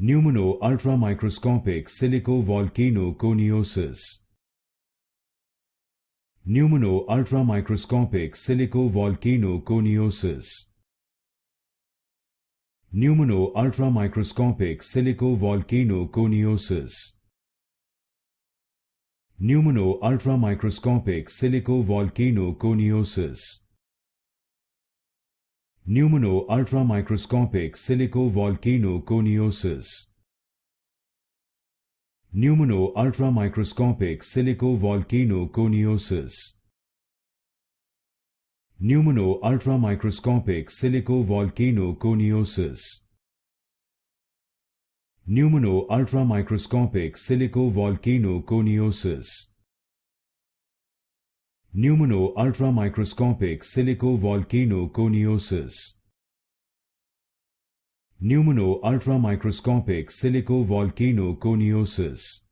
Pneumono-ultramicroscopic silicovolcanoconiosis. Pneumono-ultramicroscopic silicovolcanoconiosis. Pneumono-ultramicroscopic silicovolcanoconiosis. Pneumono-ultramicroscopic silicovolcanoconiosis. Pneumono-ultramicroscopic silicovolcanoconiosis. Pneumono-ultramicroscopic silicovolcanoconiosis. Pneumono-ultramicroscopic silicovolcanoconiosis. Pneumono-ultramicroscopic silicovolcanoconiosis. Pneumono-ultramicroscopic silicovolcanoconiosis. Pneumono-ultramicroscopic silicovolcanoconiosis.